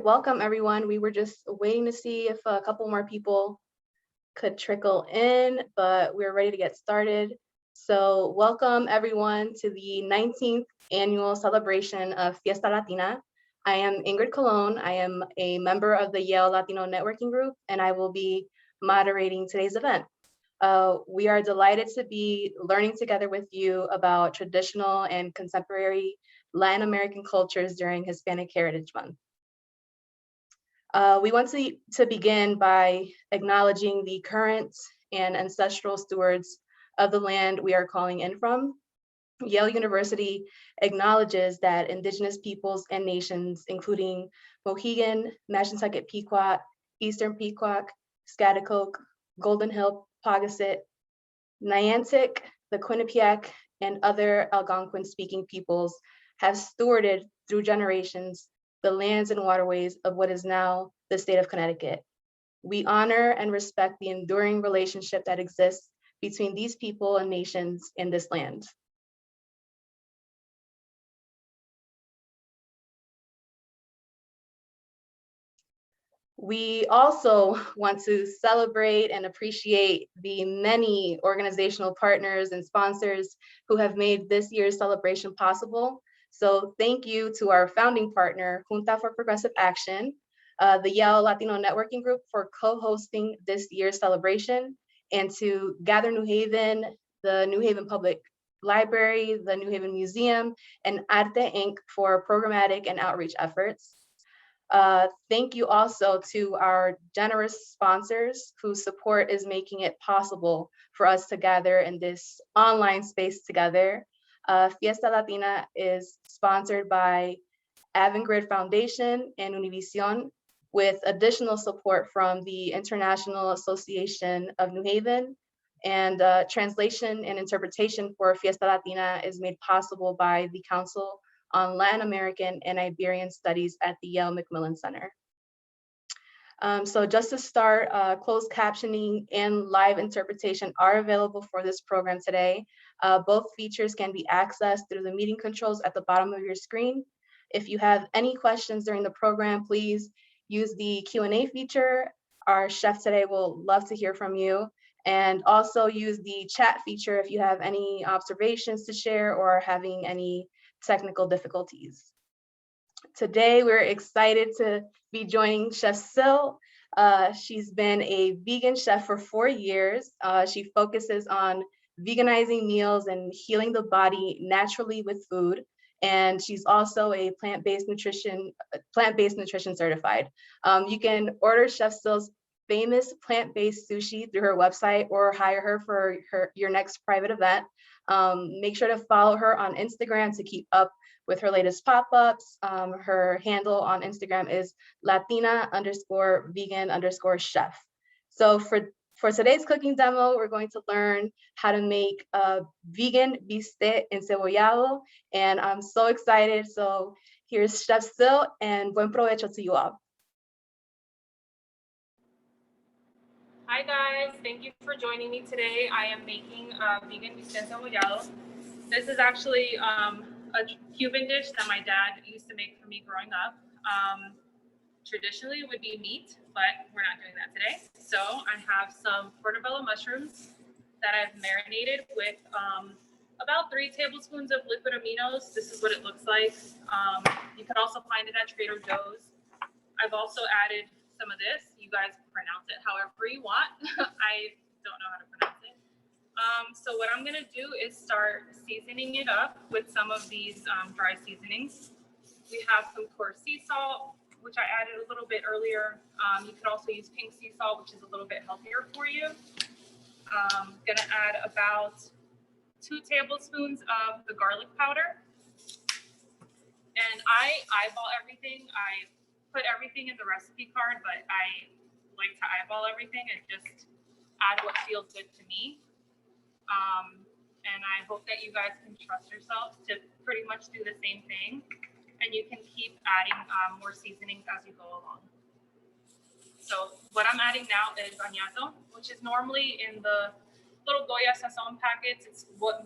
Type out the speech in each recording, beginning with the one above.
Welcome, everyone. We were just waiting to see if a couple more people could trickle in, but we're ready to get started. So welcome, everyone, to the 19th annual celebration of Fiesta Latina. I am Ingrid Colon. I am a member of the Yale Latino Networking Group, and I will be moderating today's event. We are delighted to be learning together with you about traditional and contemporary Latin American cultures during Hispanic Heritage Month. We want to begin by acknowledging the current and ancestral stewards of the land we are calling in from. Yale University acknowledges that Indigenous peoples and nations, including Mohegan, Mashantucket Pequot, Eastern Pequot, Schaghticoke, Golden Hill Paugussett, Niantic, the Quinnipiac, and other Algonquin-speaking peoples have stewarded through generations the lands and waterways of what is now the state of Connecticut. We honor and respect the enduring relationship that exists between these people and nations in this land. We also want to celebrate and appreciate the many organizational partners and sponsors who have made this year's celebration possible. So thank you to our founding partner, Junta for Progressive Action, the Yale Latino Networking Group for co-hosting this year's celebration, and to Gather New Haven, the New Haven Public Library, the New Haven Museum, and ARTE Inc. for programmatic and outreach efforts. Thank you also to our generous sponsors whose support is making it possible for us to gather in this online space together. Fiesta Latina is sponsored by Avangrid Foundation and Univision, with additional support from the International Association of New Haven. And translation and interpretation for Fiesta Latina is made possible by the Council on Latin American and Iberian Studies at the Yale Macmillan Center. So just to start, closed captioning and live interpretation are available for this program today. Both features can be accessed through the meeting controls at the bottom of your screen. If you have any questions during the program, please use the Q&A feature. Our chef today will love to hear from you. And also use the chat feature if you have any observations to share or are having any technical difficulties. Today, we're excited to be joining Chef Sil. She's been a vegan chef for 4 years. She focuses on veganizing meals and healing the body naturally with food. And she's also a plant-based nutrition certified. You can order Chef Sil's famous plant-based sushi through her website or hire her for your next private event. Make sure to follow her on Instagram to keep up with her latest pop-ups. Her handle on Instagram is Latina_vegan_chef. So for today's cooking demo, we're going to learn how to make a vegan bistec encebollado, and I'm so excited. So here's Chef Sil, and buen provecho to you all. Hi guys, thank you for joining me today. I am making a vegan bistec encebollado. This is actually a Cuban dish that my dad used to make for me growing up. Traditionally it would be meat, but we're not doing that today. So I have some Portobello mushrooms that I've marinated with about 3 tablespoons of liquid Aminos. This is what it looks like. You can also find it at Trader Joe's. I've also added some of this. You guys pronounce it however you want. I don't know how to pronounce it. So what I'm gonna do is start seasoning it up with some of these dry seasonings. We have some coarse sea salt, which I added a little bit earlier. You could also use pink sea salt, which is a little bit healthier for you. Gonna add about 2 tablespoons of the garlic powder. And I eyeball everything. I put everything in the recipe card, but I like to eyeball everything and just add what feels good to me. And I hope that you guys can trust yourselves to pretty much do the same thing. And you can keep adding more seasonings as you go along. So what I'm adding now is añazo, which is normally in the little Goya Sazon packets. It's what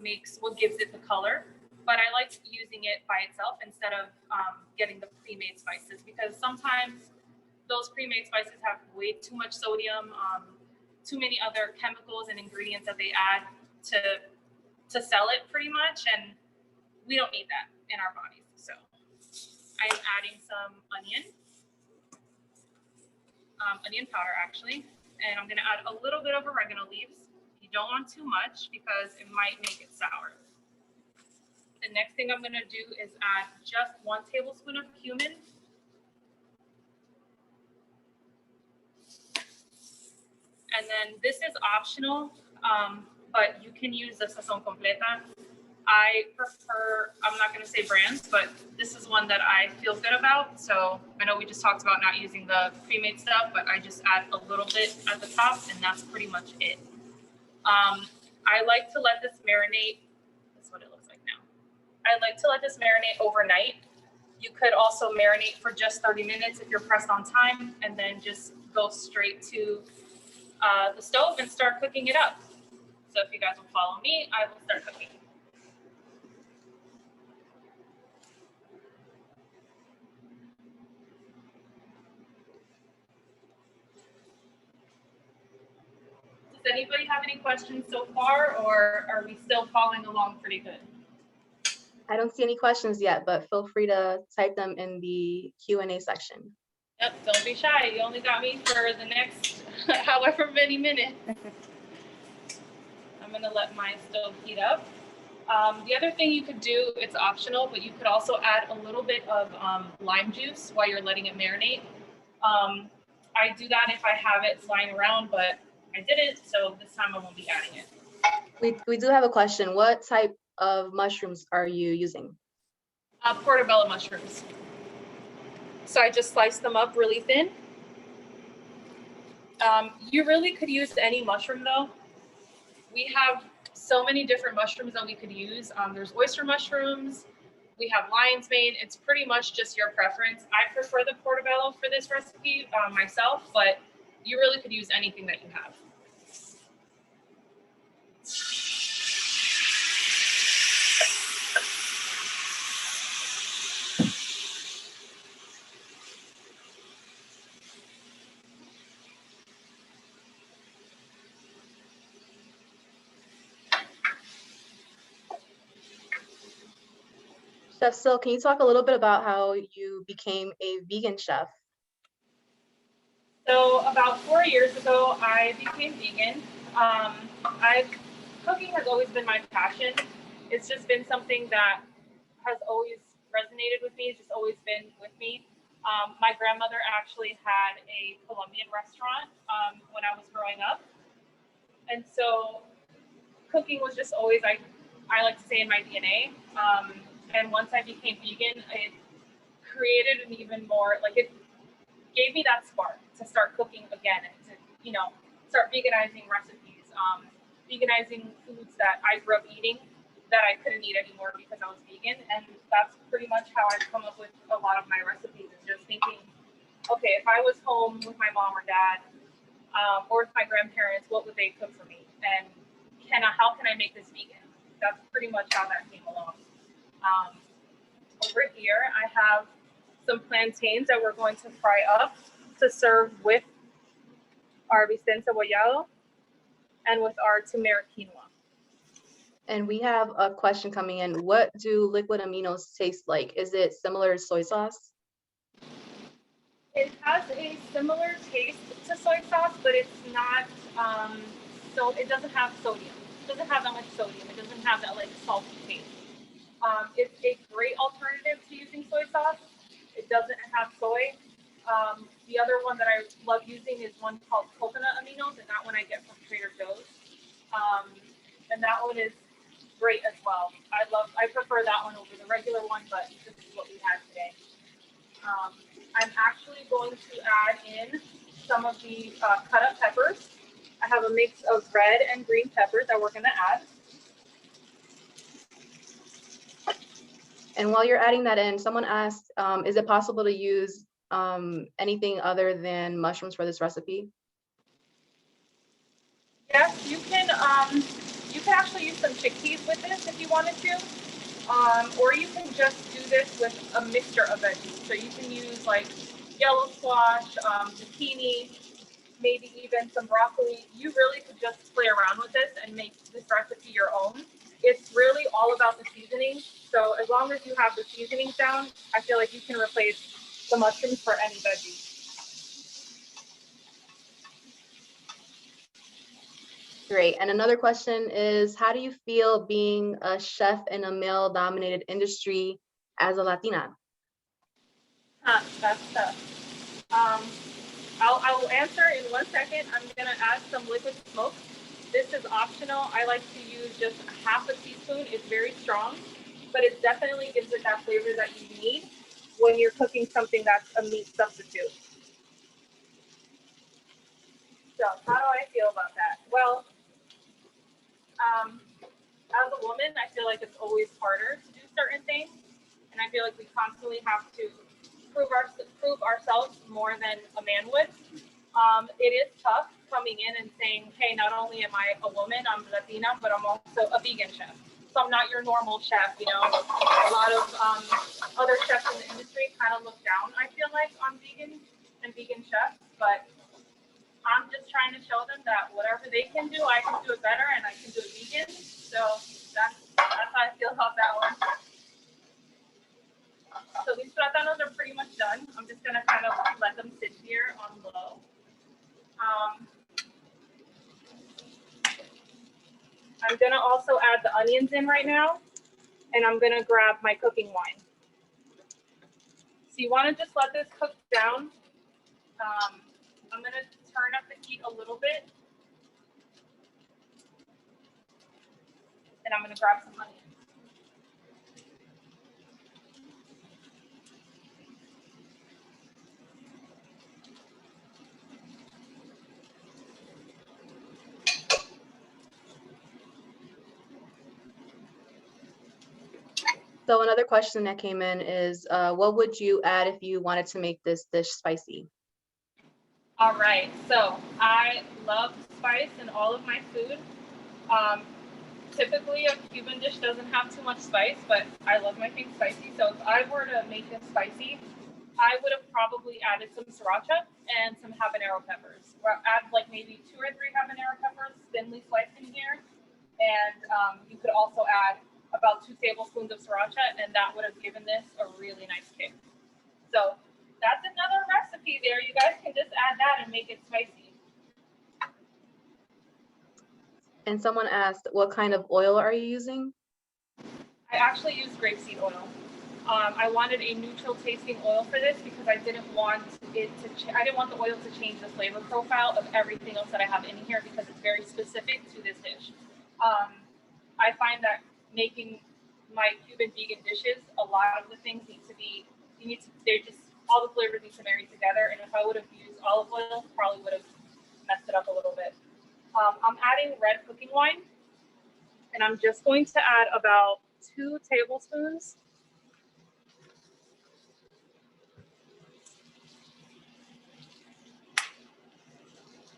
gives it the color. but I like using it by itself instead of getting the pre-made spices, because sometimes those pre-made spices have way too much sodium, too many other chemicals and ingredients that they add to sell it pretty much, and we don't need that in our bodies. So I'm adding some onion powder actually, and I'm gonna add a little bit of oregano leaves. You don't want too much because it might make it sour. The next thing I'm gonna do is add just 1 tablespoon of cumin. And then this is optional, but you can use the sazon completa. I prefer, I'm not gonna say brands, but this is one that I feel good about. So I know we just talked about not using the pre-made stuff, but I just add a little bit at the top and that's pretty much it. I like to let this marinate. That's what it looks like now. I like to let this marinate overnight. You could also marinate for just 30 minutes if you're pressed on time, and then just go straight to the stove and start cooking it up. So if you guys will follow me, I will start cooking. Does anybody have any questions so far, or are we still following along pretty good? I don't see any questions yet, but feel free to type them in the Q&A section. Yep, don't be shy. You only got me for the next however many minutes. I'm gonna let my stove heat up. The other thing you could do, it's optional, but you could also add a little bit of lime juice while you're letting it marinate. I do that if I have it lying around, but I didn't, so this time I won't be adding it. We do have a question. What type of mushrooms are you using? Portobello mushrooms. So I just sliced them up really thin. You really could use any mushroom though. We have so many different mushrooms that we could use. There's oyster mushrooms. We have lion's mane. It's pretty much just your preference. I prefer the portobello for this recipe myself, but you really could use anything that you have. Chef Sil, can you talk a little bit about how you became a vegan chef? So about 4 years ago, I became vegan. Cooking has always been my passion. It's just been something that has always resonated with me. It's just always been with me. My grandmother actually had a Colombian restaurant when I was growing up. And so cooking was just always, I like to say, in my DNA. And once I became vegan, it created an even more, like it gave me that spark to start cooking again and to, start veganizing recipes, veganizing foods that I grew up eating that I couldn't eat anymore because I was vegan. And that's pretty much how I've come up with a lot of my recipes, is just thinking, okay, if I was home with my mom or dad, or with my grandparents, what would they cook for me? And how can I make this vegan? That's pretty much how that came along. Over here, I have some plantains that we're going to fry up to serve with our bistec encebollada and with our turmeric quinoa. And we have a question coming in. What do liquid aminos taste like? Is it similar to soy sauce? It has a similar taste to soy sauce, but it's not, so it doesn't have sodium. It doesn't have that much sodium. It doesn't have that salty taste. It's a great alternative to using soy sauce. It doesn't have soy. The other one that I love using is one called coconut aminos, and that one I get from Trader Joe's. And that one is great as well. I prefer that one over the regular one, but this is what we have today. I'm actually going to add in some of the cut up peppers. I have a mix of red and green peppers that we're going to add. And while you're adding that in, someone asked, is it possible to use anything other than mushrooms for this recipe? Yes, you can actually use some chickpeas with this if you wanted to. Or you can just do this with a mixture of veggies. So you can use like yellow squash, zucchini, maybe even some broccoli. You really could just play around with this and make this recipe your own. It's really all about the seasoning. So as long as you have the seasonings down, I feel like you can replace the mushrooms for any veggie. Great. And another question is, how do you feel being a chef in a male-dominated industry as a Latina? That's tough. I will answer in 1 second. I'm gonna add some liquid smoke. This is optional. I like to use just half a teaspoon. It's very strong, but it definitely gives it that flavor that you need when you're cooking something that's a meat substitute. So how do I feel about that? Well, as a woman, I feel like it's always harder to do certain things, and I feel like we constantly have to prove ourselves more than a man would. It is tough coming in and saying, hey, not only am I a woman, I'm Latina, but I'm also a vegan chef. So I'm not your normal chef, you know. A lot of other chefs in the industry kind of look down, I feel like, on vegan and vegan chefs, but I'm just trying to show them that whatever they can do, I can do it better, and I can do it vegan. So that's how I feel about that one. So these platanos are pretty much done. I'm just gonna kind of let them sit here on low. I'm gonna also add the onions in right now, and I'm gonna grab my cooking wine. So you wanna just let this cook down. I'm gonna turn up the heat a little bit, and I'm gonna grab some onions. So another question that came in is, what would you add if you wanted to make this dish spicy? All right, so I love spice in all of my food. Typically, a Cuban dish doesn't have too much spice, but I love my things spicy. So if I were to make this spicy, I would have probably added some sriracha and some habanero peppers. Or add like maybe 2 or 3 habanero peppers thinly sliced in here. And you could also add about 2 tablespoons of sriracha, and that would have given this a really nice kick. So that's another recipe there. You guys can just add that and make it spicy. And someone asked, what kind of oil are you using? I actually use grapeseed oil. I wanted a neutral tasting oil for this because I didn't want I didn't want the oil to change the flavor profile of everything else that I have in here because it's very specific to this dish. I find that making my Cuban vegan dishes, a lot of the things need to be, all the flavors need to marry together. And if I would have used olive oil, probably would have messed it up a little bit. I'm adding red cooking wine, and I'm just going to add about 2 tablespoons.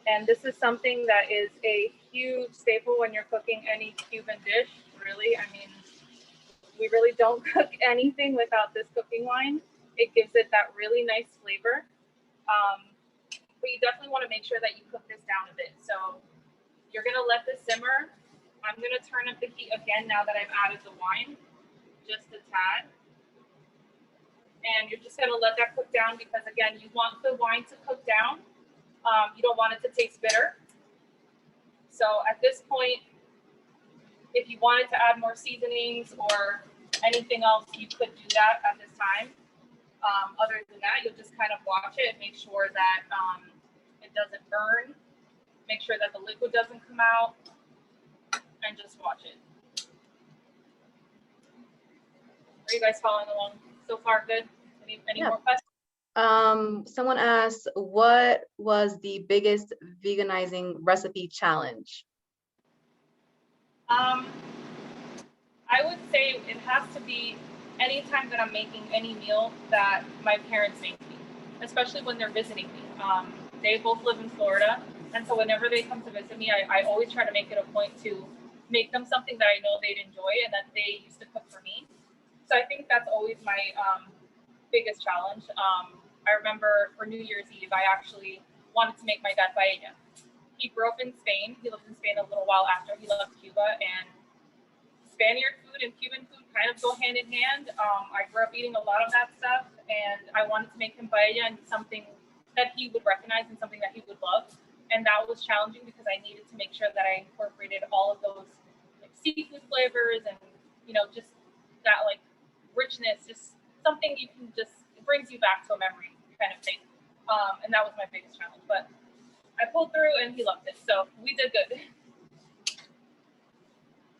And this is something that is a huge staple when you're cooking any Cuban dish, really. I mean, we really don't cook anything without this cooking wine. It gives it that really nice flavor. But you definitely want to make sure that you cook this down a bit. So you're going to let this simmer. I'm going to turn up the heat again now that I've added the wine, just a tad. And you're just going to let that cook down because, again, you want the wine to cook down. You don't want it to taste bitter. So at this point, if you wanted to add more seasonings or anything else, you could do that at this time. Other than that, you'll just kind of watch it and make sure that it doesn't burn. Make sure that the liquid doesn't come out, and just watch it. Are you guys following along so far? Good? Any more questions? Someone asked, what was the biggest veganizing recipe challenge? I would say it has to be anytime that I'm making any meal that my parents make me, especially when they're visiting me. They both live in Florida, and so whenever they come to visit me, I always try to make it a point to make them something that I know they'd enjoy and that they used to cook for me. So I think that's always my biggest challenge. I remember for New Year's Eve, I actually wanted to make my dad paella. He grew up in Spain. He lived in Spain a little while after he left Cuba, and Spaniard food and Cuban food kind of go hand in hand. I grew up eating a lot of that stuff, and I wanted to make him paella and something that he would recognize and something that he would love. And that was challenging because I needed to make sure that I incorporated all of those like seafood flavors and just that like richness, just something you can just it brings you back to a memory kind of thing. And that was my biggest challenge, but I pulled through and he loved it, so we did good.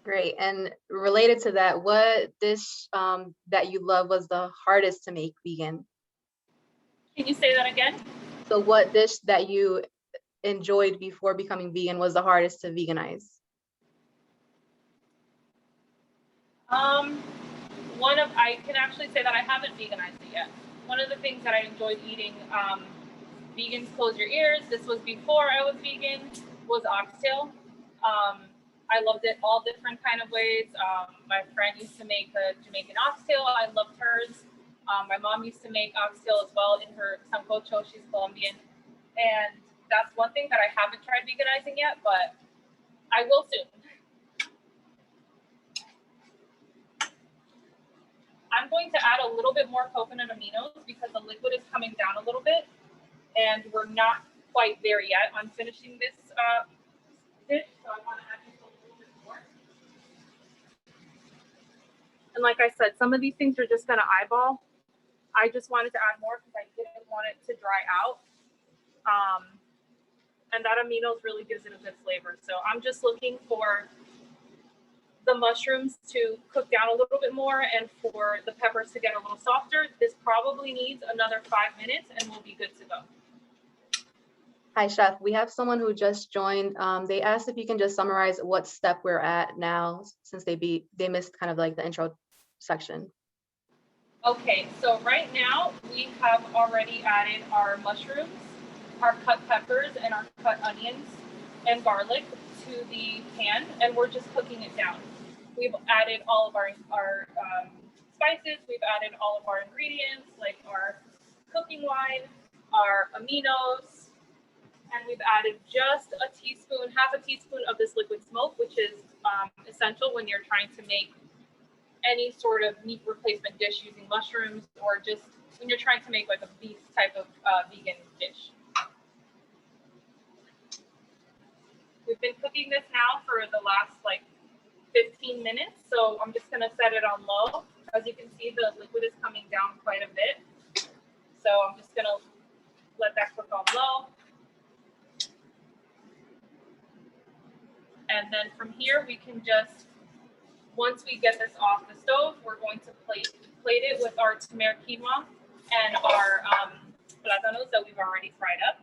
Great. And related to that, what dish that you love was the hardest to make vegan? Can you say that again? So what dish that you enjoyed before becoming vegan was the hardest to veganize? I can actually say that I haven't veganized it yet. One of the things that I enjoyed eating, vegans close your ears, this was before I was vegan, was oxtail. I loved it all different kind of ways. My friend used to make a Jamaican oxtail. I loved hers. My mom used to make oxtail as well in her sancocho. She's Colombian. And that's one thing that I haven't tried veganizing yet, but I will soon. I'm going to add a little bit more coconut aminos because the liquid is coming down a little bit and we're not quite there yet on finishing this dish, so I want to add just a little bit more. And like I said, some of these things are just going to eyeball. I just wanted to add more because I didn't want it to dry out. And that aminos really gives it a good flavor. So I'm just looking for the mushrooms to cook down a little bit more and for the peppers to get a little softer. This probably needs another 5 minutes and we'll be good to go. Hi, Chef. We have someone who just joined. They asked if you can just summarize what step we're at now, since they missed kind of like the intro section. Okay, so right now we have already added our mushrooms, our cut peppers, and our cut onions and garlic to the pan, and we're just cooking it down. We've added all of our spices. We've added all of our ingredients, like our cooking wine, our aminos, and we've added just a teaspoon, half a teaspoon of this liquid smoke, which is essential when you're trying to make any sort of meat replacement dish using mushrooms, or just when you're trying to make like a beef type of vegan dish. We've been cooking this now for the last like 15 minutes, so I'm just gonna set it on low. As you can see, the liquid is coming down quite a bit. So I'm just gonna let that cook on low. And then from here, we can just, once we get this off the stove, we're going to plate it with our turmeric quinoa and our platanos that we've already fried up.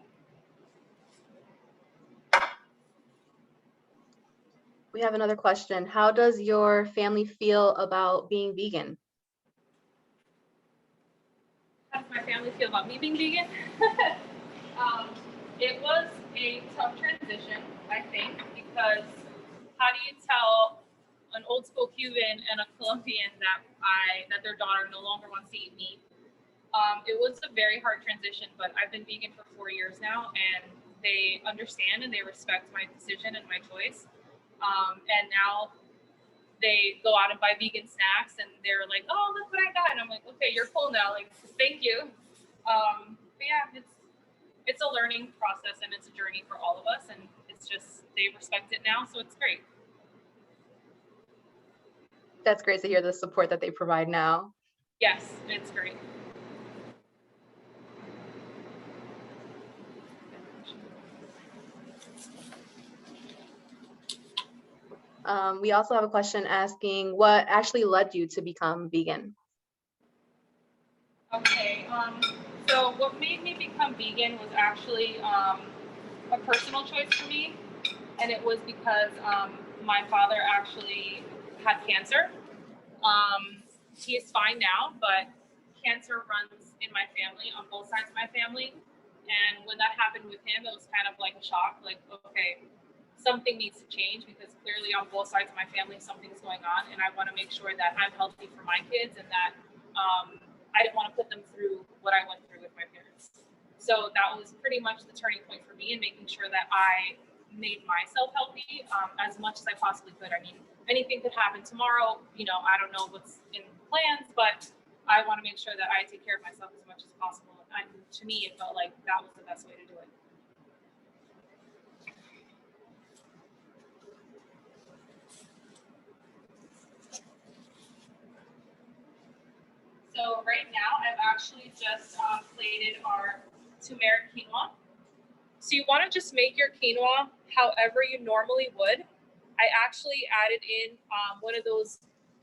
We have another question. How does your family feel about being vegan? How does my family feel about me being vegan? It was a tough transition, I think, because how do you tell an old school Cuban and a Colombian that their daughter no longer wants to eat meat? It was a very hard transition, but I've been vegan for 4 years now, and they understand and they respect my decision and my choice. And now they go out and buy vegan snacks, and they're like, "Oh, look what I got!" And I'm like, "Okay, you're full now. Like, thank you." But yeah, it's a learning process and it's a journey for all of us, and it's just they respect it now, so it's great. That's great to hear the support that they provide now. Yes, it's great. We also have a question asking what actually led you to become vegan? Okay, so what made me become vegan was actually a personal choice for me, and it was because my father actually had cancer. He is fine now, but cancer runs in my family, on both sides of my family. And when that happened with him, it was kind of like a shock, like, okay, something needs to change, because clearly on both sides of my family, something's going on, and I want to make sure that I'm healthy for my kids, and that I didn't want to put them through what I went through with my parents. So that was pretty much the turning point for me, in making sure that I made myself healthy as much as I possibly could. I mean, anything could happen tomorrow. You know, I don't know what's in plans, but I want to make sure that I take care of myself as much as possible. And to me, it felt like that was the best way to do it. So right now, I've actually just plated our turmeric quinoa. So you want to just make your quinoa however you normally would. I actually added in one of those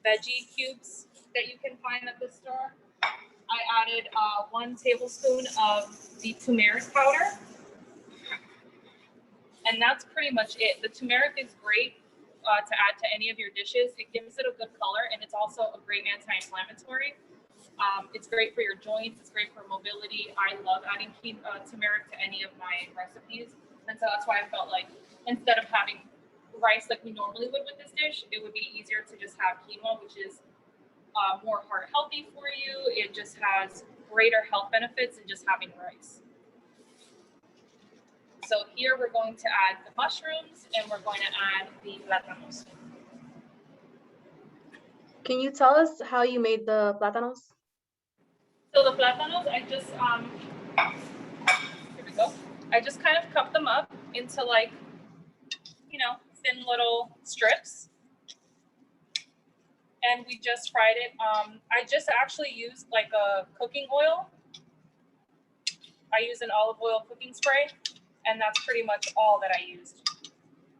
veggie cubes that you can find at the store. I added 1 tablespoon of the turmeric powder. And that's pretty much it. The turmeric is great to add to any of your dishes. It gives it a good color, and it's also a great anti-inflammatory. It's great for your joints. It's great for mobility. I love adding turmeric to any of my recipes. And so that's why I felt like instead of having rice like we normally would with this dish, it would be easier to just have quinoa, which is more heart healthy for you. It just has greater health benefits than just having rice. So here we're going to add the mushrooms, and we're going to add the platanos. Can you tell us how you made the platanos? So the platanos, I just, here we go. I just kind of cut them up into like, you know, thin little strips. And we just fried it. I just actually used like a cooking oil. I use an olive oil cooking spray, and that's pretty much all that I used.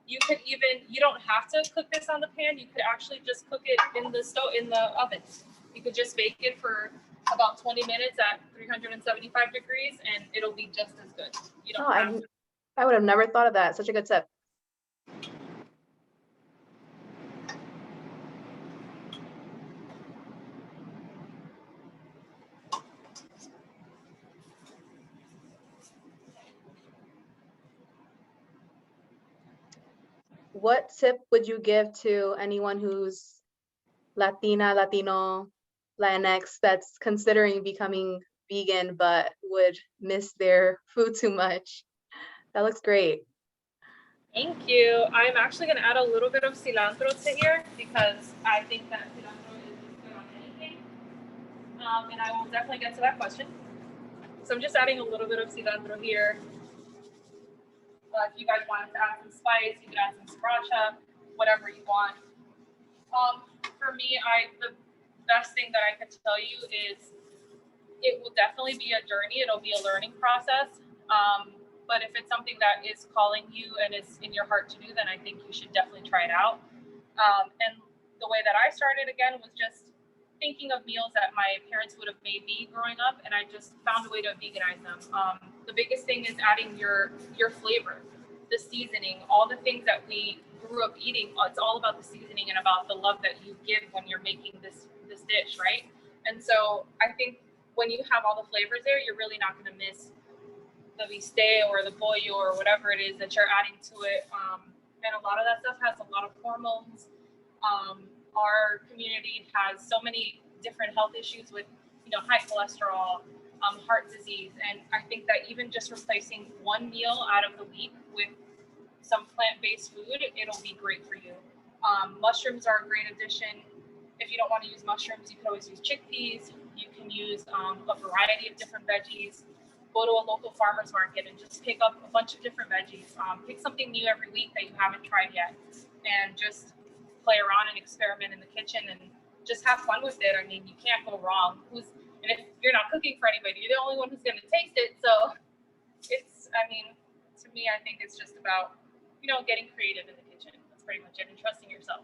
You could even, you don't have to cook this on the pan. You could actually just cook it in the stove, in the oven. You could just bake it for about 20 minutes at 375 degrees, and it'll be just as good. You don't have to. I would have never thought of that. Such a good tip. What tip would you give to anyone who's Latina, Latino, Latinx that's considering becoming vegan but would miss their food too much? That looks great. Thank you. I'm actually going to add a little bit of cilantro to here, because I think that cilantro is good on anything. And I will definitely get to that question. So I'm just adding a little bit of cilantro here. If you guys wanted to add some spice, you could add some sriracha, whatever you want. For me, the best thing that I could tell you is it will definitely be a journey. It'll be a learning process. But if it's something that is calling you and is in your heart to do, then I think you should definitely try it out. And the way that I started again was just thinking of meals that my parents would have made me growing up, and I just found a way to veganize them. The biggest thing is adding your flavor, the seasoning, all the things that we grew up eating. It's all about the seasoning and about the love that you give when you're making this dish, right? And so I think when you have all the flavors there, you're really not going to miss the bistec or the pollo or whatever it is that you're adding to it. And a lot of that stuff has a lot of hormones. Our community has so many different health issues with, high cholesterol, heart disease. And I think that even just replacing one meal out of the week with some plant-based food, it'll be great for you. Mushrooms are a great addition. If you don't want to use mushrooms, you can always use chickpeas. You can use a variety of different veggies. Go to a local farmer's market and just pick up a bunch of different veggies. Pick something new every week that you haven't tried yet, and just play around and experiment in the kitchen and just have fun with it. I mean, you can't go wrong. And if you're not cooking for anybody, you're the only one who's going to taste it. So to me, I think it's just about, getting creative in the kitchen. That's pretty much it, and trusting yourself.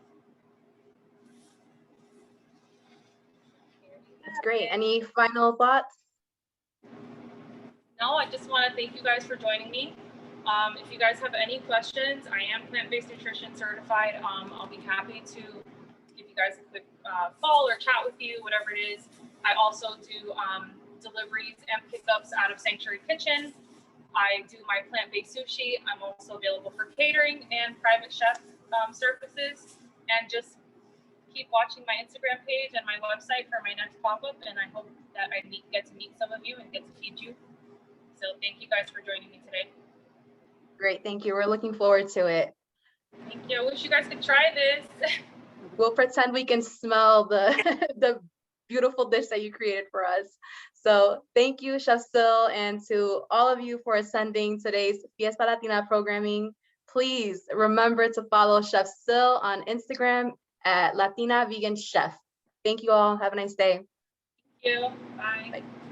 That's great. Any final thoughts? No, I just want to thank you guys for joining me. If you guys have any questions, I am plant-based nutrition certified. I'll be happy to give you guys a quick call or chat with you, whatever it is. I also do deliveries and pickups out of Sanctuary Kitchen. I do my plant-based sushi. I'm also available for catering and private chef services. And just keep watching my Instagram page and my website for my next pop-up. And I hope that I get to meet some of you and get to feed you. So thank you guys for joining me today. Great, thank you. We're looking forward to it. Thank you. I wish you guys could try this. We'll pretend we can smell the the beautiful dish that you created for us. So thank you, Chef Sil, and to all of you for attending today's Fiesta Latina programming. Please remember to follow Chef Sil on Instagram at Latina Vegan Chef. Thank you all. Have a nice day. Thank you. Bye. Bye.